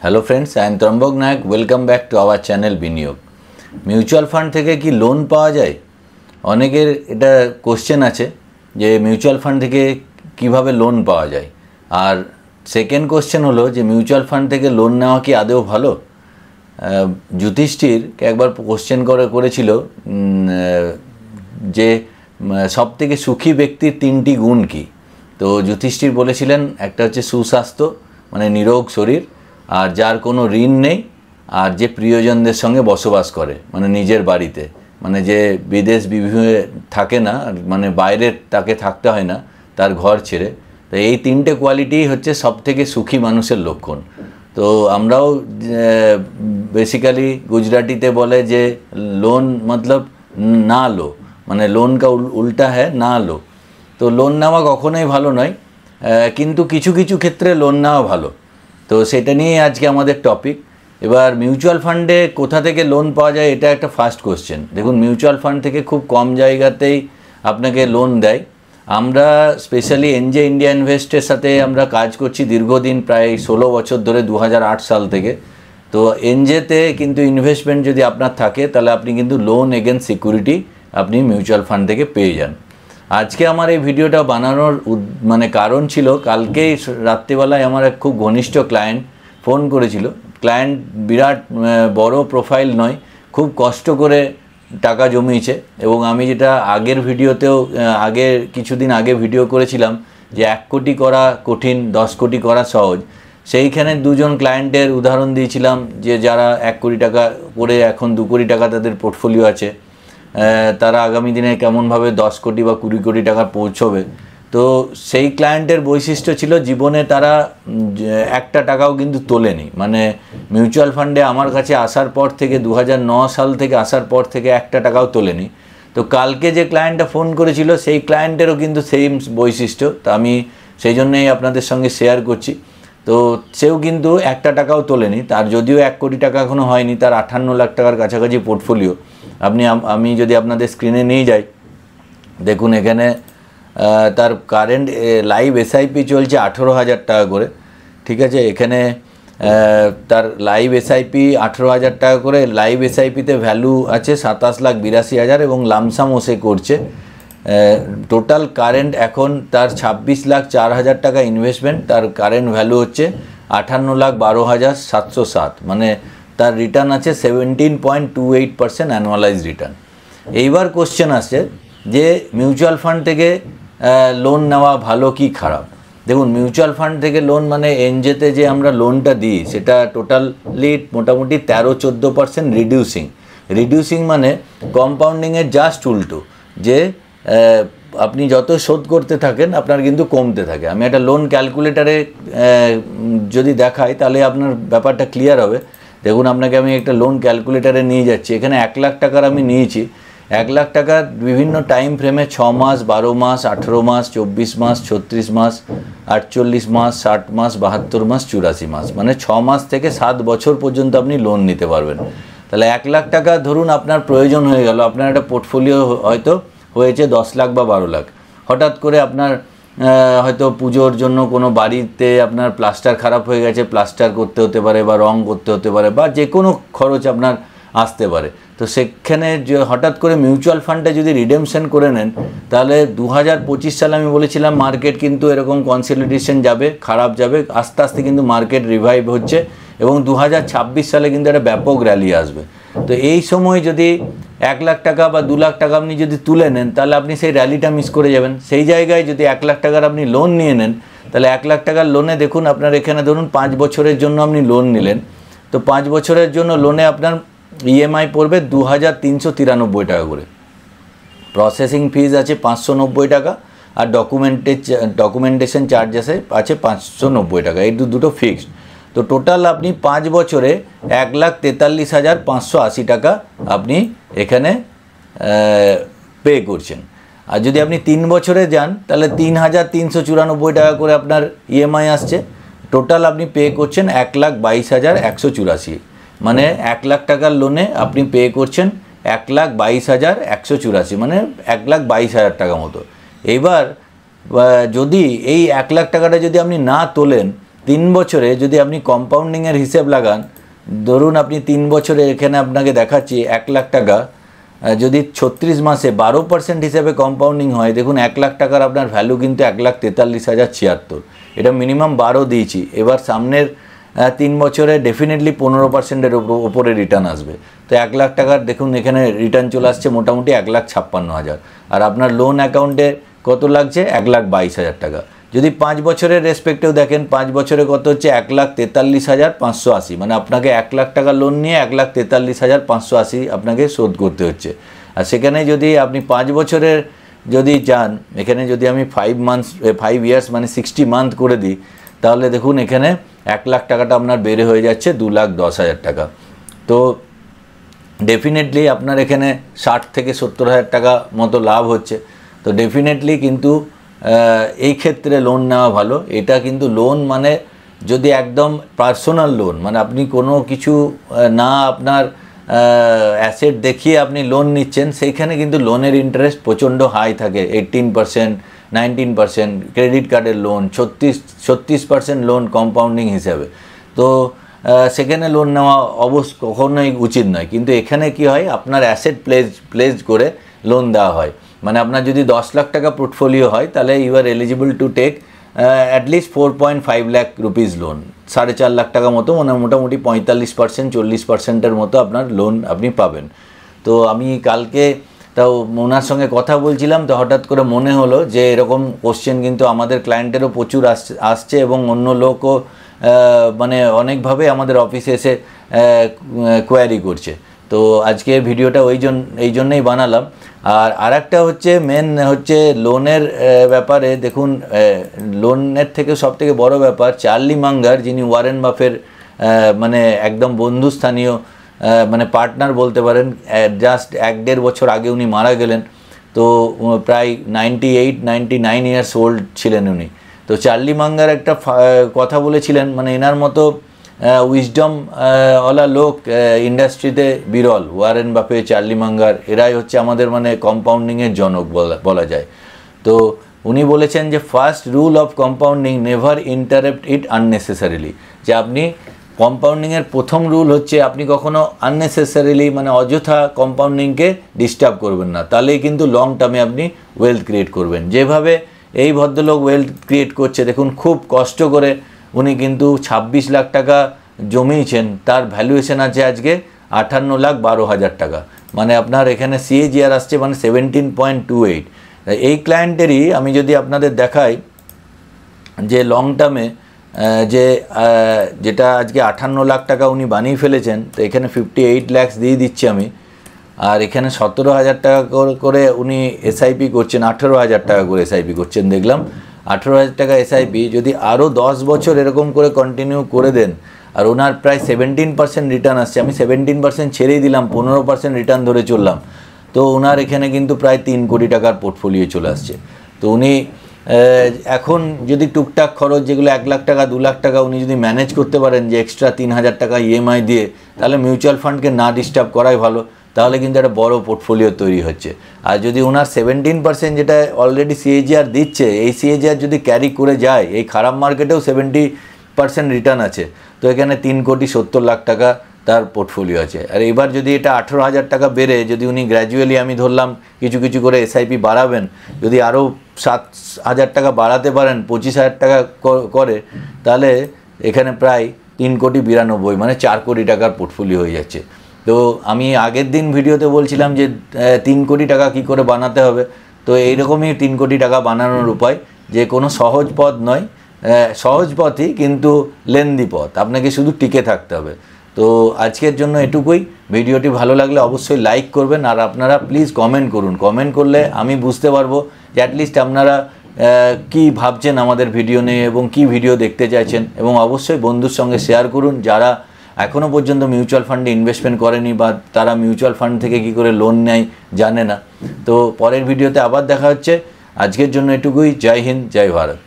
Hello friends, I am Trambak Nayak. Welcome back to our channel Biniyog. Mutual fund থেকে কি loan পাওয়া যায়? অনেকের এটা কোশ্চেন আছে যে মিউচুয়াল ফান্ড থেকে কিভাবে লোন পাওয়া যায়। আর সেকেন্ড কোশ্চেন হলো যে মিউচুয়াল ফান্ড থেকে লোন নেওয়া কি আদৌ ভালো? যুধিষ্ঠিরকে একবার কোশ্চেন করেছিল যে সব থেকে সুখী ব্যক্তির তিনটি গুণ কি। তো যুধিষ্ঠির বলেছিলেন একটা হচ্ছে সুস্বাস্থ্য, মানে নিরোগ শরীর, আর যার কোনো ঋণ নেই, আর যে প্রিয়জনদের সঙ্গে বসবাস করে, মানে নিজের বাড়িতে, মানে যে বিদেশ বিভিন্ন থাকে না, মানে বাইরে তাকে থাকতে হয় না তার ঘর ছেড়ে। তো এই তিনটে কোয়ালিটি হচ্ছে সব থেকে সুখী মানুষের লক্ষণ। তো আমরাও বেসিক্যালি গুজরাটিতে বলে যে লোন মতলব না লো, মানে লোন কা উল্টা হ্যাঁ না লো। তো লোন নেওয়া কখনোই ভালো নয়, কিন্তু কিছু কিছু ক্ষেত্রে লোন নেওয়া ভালো। তো সেটা নিয়ে আজকে আমাদের টপিক। এবার মিউচুয়াল ফান্ডে কোথা থেকে লোন পাওয়া যায়, এটা একটা ফার্স্ট কোশ্চেন। দেখুন, মিউচুয়াল ফান্ড থেকে খুব কম জায়গাতেই আপনাকে লোন দেয়। আমরা স্পেশালি এনজে ইন্ডিয়া ইনভেস্টের সাথে আমরা কাজ করছি দীর্ঘদিন, প্রায় 16 বছর ধরে, 2008 সাল থেকে। তো এনজেতে কিন্তু ইনভেস্টমেন্ট যদি আপনার থাকে তাহলে আপনি কিন্তু লোন এগেনস্ট সিকিউরিটি আপনি মিউচুয়াল ফান্ড থেকে পেয়ে যান। আজকে আমার এই ভিডিওটা বানানোর মানে কারণ ছিল, কালকেই রাত্রিবেলায় আমার এক খুব ঘনিষ্ঠ ক্লায়েন্ট ফোন করেছিল। ক্লায়েন্ট বিরাট বড় প্রোফাইল নয়, খুব কষ্ট করে টাকা জমিয়েছে। এবং আমি যেটা আগের ভিডিওতেও কিছুদিন আগে ভিডিও করেছিলাম যে 1 কোটি করা কঠিন, 10 কোটি করা সহজ, সেইখানে দুজন ক্লায়েন্টের উদাহরণ দিয়েছিলাম যে যারা 1 কোটি টাকা করে এখন 2 কোটি টাকা তাদের পোর্টফোলিও আছে, তারা আগামী দিনে কেমনভাবে 10 কোটি বা 20 কোটি টাকা পৌঁছবে। তো সেই ক্লায়েন্টের বৈশিষ্ট্য ছিল জীবনে তারা একটা টাকাও কিন্তু তোলেনি, মানে মিউচুয়াল ফান্ডে আমার কাছে আসার পর থেকে 2009 সাল থেকে আসার পর থেকে একটা টাকাও তোলেনি। তো কালকে যে ক্লায়েন্টটা ফোন করেছিল সেই ক্লায়েন্টেরও কিন্তু সেম বৈশিষ্ট্য। তো আমি সেই জন্যই আপনাদের সঙ্গে শেয়ার করছি। তো সেও কিন্তু একটা টাকাও তোলেনি, তার যদিও 1 কোটি টাকা এখনও হয়নি, তার 58 লাখ টাকার কাছাকাছি পোর্টফোলিও। আমি যদি আপনাদের স্ক্রিনে নিয়ে যাই, দেখুন এখানে তার কারেন্ট লাইভ এসআইপি চলছে 18,000 টাকা করে, ঠিক আছে। এখানে তার লাইভ এসআইপি 18,000 টাকা করে, লাইভ এসআইপিতে ভ্যালু আছে 27,82,000 এবং লামসামও সে করছে। টোটাল কারেন্ট এখন তার 26,04,000 টাকা ইনভেস্টমেন্ট, তার কারেন্ট ভ্যালু হচ্ছে 58,12,707, মানে তার রিটার্ন আছে 17.28% অ্যানুয়ালাইজ রিটার্ন। এইবার কোশ্চেন আসছে যে মিউচুয়াল ফান্ড থেকে লোন নেওয়া ভালো কি খারাপ। দেখুন, মিউচুয়াল ফান্ড থেকে লোন মানে এনজেতে যে আমরা লোনটা দিই সেটা টোটালি মোটামুটি 13-14% রিডিউসিং মানে কম্পাউন্ডিংয়ের জাস্ট উল্টো, যে আপনি যত শোধ করতে থাকেন আপনার কিন্তু কমতে থাকে। আমি একটা লোন ক্যালকুলেটারে যদি দেখাই তাহলে আপনার ব্যাপারটা ক্লিয়ার হবে। দেখুন, আপনাকে আমি একটা লোন ক্যালকুলেটারে নিয়ে যাচ্ছি। এখানে 1 লাখ টাকার আমি নিয়েছি। 1 লাখ টাকার বিভিন্ন টাইম ফ্রেমে 6 মাস, 12 মাস, 18 মাস, 24 মাস, 36 মাস, 48 মাস, 60 মাস, 72 মাস, 84 মাস, মানে 6 মাস থেকে 7 বছর পর্যন্ত আপনি লোন নিতে পারবেন। তাহলে 1 লাখ টাকা ধরুন আপনার প্রয়োজন হয়ে গেল, আপনার একটা পোর্টফোলিও হয়তো হয়েছে 10 লাখ বা 12 লাখ। হঠাৎ করে আপনার হয়তো পুজোর জন্য কোনো বাড়িতে আপনার প্লাস্টার খারাপ হয়ে গেছে, প্লাস্টার করতে হতে পারে, বা রং করতে হতে পারে, বা যে কোনো খরচ আপনার আসতে পারে। তো সেখানে যে হঠাৎ করে মিউচুয়াল ফান্ডে যদি রিডেমশন করে নেন, তাহলে 2025 সালে আমি বলেছিলাম মার্কেট কিন্তু এরকম কনসলিডেশন যাবে, খারাপ যাবে, আস্তে আস্তে কিন্তু মার্কেট রিভাইভ হচ্ছে এবং 2026 সালে কিন্তু একটা ব্যাপক র্যালি আসবে। তো এই সময় যদি 1 লাখ টাকা বা 2 লাখ টাকা আপনি যদি তুলে নেন তাহলে আপনি সেই র্যালিটা মিস করে যাবেন। সেই জায়গায় যদি 1 লাখ টাকার আপনি লোন নিয়ে নেন, তাহলে 1 লাখ টাকার লোনে দেখুন আপনার এখানে ধরুন 5 বছরের জন্য আপনি লোন নিলেন। তো 5 বছরের জন্য লোনে আপনার ইএমআই পড়বে 2,393 টাকা করে। প্রসেসিং ফিজ আছে 590 টাকা, আর ডকুমেন্টেশন চার্জেস আছে 590 টাকা। এই দুটো ফিক্সড। তো টোটাল আপনি 5 বছরে 1,43,580 টাকা আপনি এখানে পে করছেন। আর যদি আপনি 3 বছরে যান তাহলে 3,394 টাকা করে আপনার ইএমআই আসছে। টোটাল আপনি পে করছেন 1,22,184, মানে 1 লাখ টাকার লোনে আপনি পে করছেন 1,22,184, মানে 1,22,000 টাকা মতো। এইবার যদি এই 1 লাখ টাকাটা যদি আপনি না তোলেন 3 বছরে যদি আপনি কম্পাউন্ডিংয়ের হিসেব লাগান, ধরুন আপনি 3 বছরে এখানে আপনাকে দেখাচ্ছি 1 লাখ টাকা, যদি 36 মাসে 12% হিসেবে কম্পাউন্ডিং হয়, দেখুন 1 লাখ টাকার আপনার ভ্যালু কিন্তু 1,43,076। এটা মিনিমাম 12 দিয়েছি। এবার সামনের 3 বছরে ডেফিনেটলি 15%-এর ওপরে রিটার্ন আসবে। তো 1 লাখ টাকার দেখুন এখানে রিটার্ন চলে আসছে মোটামুটি 1,56,000। আর আপনার লোন অ্যাকাউন্টে কত লাগছে? 1,22,000 টাকা। যদি 5 বছরের রেসপেক্টেও দেখেন, 5 বছরে কত হচ্ছে? 1,43,580। মানে আপনাকে 1 লাখ টাকা লোন নিয়ে 1,43,580 আপনাকে শোধ করতে হচ্ছে। আর সেখানে যদি আপনি 5 বছরের যদি যান, এখানে যদি আমি 5 ইয়ার্স মানে 60 মান্থ করে দিই, তাহলে দেখুন এখানে 1 লাখ টাকাটা আপনার বেড়ে হয়ে যাচ্ছে 2,10,000 টাকা। তো ডেফিনেটলি আপনার এখানে 60 থেকে 70,000 টাকা মতো লাভ হচ্ছে। তো ডেফিনেটলি কিন্তু এই ক্ষেত্রে লোন নেওয়া ভালো। এটা কিন্তু লোন মানে যদি একদম পার্সোনাল লোন, মানে আপনি কোনো কিছু না আপনার অ্যাসেট দেখিয়ে আপনি লোন নিচ্ছেন, সেইখানে কিন্তু লোনের ইন্টারেস্ট প্রচণ্ড হাই থাকে, 18%, 19%। ক্রেডিট কার্ডের লোন 36% লোন কম্পাউন্ডিং হিসাবে। তো সেখানে লোন নেওয়া কখনোই উচিত নয়। কিন্তু এখানে কি হয়, আপনার অ্যাসেট প্লেজ করে লোন দেওয়া হয়। মানে আপনার যদি 10 লাখ টাকা পোর্টফোলিও হয়, তাহলে you are eligible to take at least 4.5 lakh rupees loan. 4.5 lakh টাকা মতো, মানে মোটামুটি 45%, 40%-এর মতো আপনার লোন আপনি পাবেন। তো আমি কালকে তাও ওনার সঙ্গে কথা বলছিলাম, তো হঠাৎ করে মনে হলো যে এরকম কোশ্চেন কিন্তু আমাদের ক্লায়েন্টেরও প্রচুর আসছে এবং অন্য লোকও মানে অনেকভাবে আমাদের অফিসে এসে কোয়ারি করছে। তো আজকে ভিডিওটা এই জন্যই বানালাম। আর আরেকটা হচ্ছে মেন হচ্ছে লোনের ব্যাপারে। দেখুন লোনের থেকে সবথেকে বড় ব্যাপার, চার্লি মাঙ্গার, যিনি ওয়ারেন বাফের মানে একদম বন্ধুস্থানীয় মানে পার্টনার বলতে পারেন, জাস্ট 1-1.5 বছর আগে উনি মারা গেলেন। তো প্রায় 98-99 ইয়ার্স ওল্ড ছিলেন উনি। তো চার্লি মাঙ্গার একটা কথা বলেছিলেন, মানে এনার মতো উইজডম ওলা লোক ইন্ডাস্ট্রিতে বিরল। ওয়ারেন বাফে, চার্লি মাঙ্গার, এরাই হচ্ছে আমাদের মানে কম্পাউন্ডিংয়ের জনক বলা যায়। তো উনি বলেছেন যে first rule of compounding, never interrupt it unnecessarily. যে আপনি কম্পাউন্ডিংয়ের প্রথম রুল হচ্ছে আপনি কখনো আননেসেসারিলি মানে অযথা কম্পাউন্ডিংকে ডিস্টার্ব করবেন না, তাহলেই কিন্তু লং টার্মে আপনি ওয়েলথ ক্রিয়েট করবেন। যেভাবে এই ভদ্রলোক ওয়েলথ ক্রিয়েট করছে, দেখুন খুব কষ্ট করে উনি কিন্তু 26 লাখ টাকা জমিয়েছেন, তার ভ্যালুয়েশন আছে আজকে 58,12,000 টাকা। মানে আপনার এখানে CAGR আসছে মানে 17.28। এই ক্লায়েন্টেরই আমি যদি আপনাদের দেখাই যে লং টার্মে যেটা আজকে 58 লাখ টাকা উনি বানিয়ে ফেলেছেন, তো এখানে 58 lakhs দিয়ে দিচ্ছি আমি। আর এখানে 17,000 টাকা করে উনি SIP করছেন, 18,000 টাকা করে SIP করছেন দেখলাম। 18,000 টাকা SIP যদি আরও 10 বছর এরকম করে কন্টিনিউ করে দেন, আর ওনার প্রায় 17% রিটার্ন আসছে, আমি 17% ছেড়েই দিলাম, 15% রিটার্ন ধরে চললাম, তো ওনার এখানে কিন্তু প্রায় 3 কোটি টাকার পোর্টফোলিও চলে আসছে। তো উনি এখন যদি টুকটাক খরচ যেগুলো 1 লাখ টাকা 2 লাখ টাকা উনি যদি ম্যানেজ করতে পারেন, যে এক্সট্রা 3,000 টাকা EMI দিয়ে, তাহলে মিউচুয়াল ফান্ডকে না ডিস্টার্ব করাই ভালো। তাহলে কিন্তু একটা বড় পোর্টফোলিও তৈরি হচ্ছে। আর যদি ওনার 17% যেটা অলরেডি CAGR দিচ্ছে, এই CAGR যদি ক্যারি করে যায়, এই খারাপ মার্কেটেও 70% রিটার্ন আছে, তো এখানে 3,70,00,000 টাকা তার পোর্টফোলিও আছে। আর এবার যদি এটা 18,000 টাকা বেড়ে, যদি উনি গ্র্যাজুয়ালি আমি ধরলাম কিছু কিছু করে SIP বাড়াবেন, যদি আরও 7,000 টাকা বাড়াতে পারেন, 25,000 টাকা করে, তাহলে এখানে প্রায় 3,92,00,000 মানে 4 কোটি টাকার পোর্টফোলিও হয়ে যাচ্ছে। তো আমি আগের দিন ভিডিওতে বলছিলাম যে 3 কোটি টাকা কী করে বানাতে হবে। তো এইরকমই 3 কোটি টাকা বানানোর উপায়, যে কোনো সহজ পথ নয়, সহজ পথই কিন্তু লেন্দি পথ, আপনাকে শুধু টিকে থাকতে হবে। তো আজকের জন্য এটুকুই। ভিডিওটি ভালো লাগলে অবশ্যই লাইক করবেন, আর আপনারা প্লিজ কমেন্ট করুন। কমেন্ট করলে আমি বুঝতে পারবো যে অ্যাটলিস্ট আপনারা কি ভাবছেন আমাদের ভিডিও নিয়ে এবং কি ভিডিও দেখতে চাইছেন। এবং অবশ্যই বন্ধুর সঙ্গে শেয়ার করুন যারা এখনও পর্যন্ত মিউচুয়াল ফান্ডে ইনভেস্টমেন্ট করেনি, বা তারা মিউচুয়াল ফান্ড থেকে কি করে লোন নেয় জানে না। তো পরের ভিডিওতে আবার দেখা হচ্ছে। আজকের জন্য এটুকুই। জয় হিন্দ, জয় ভারত।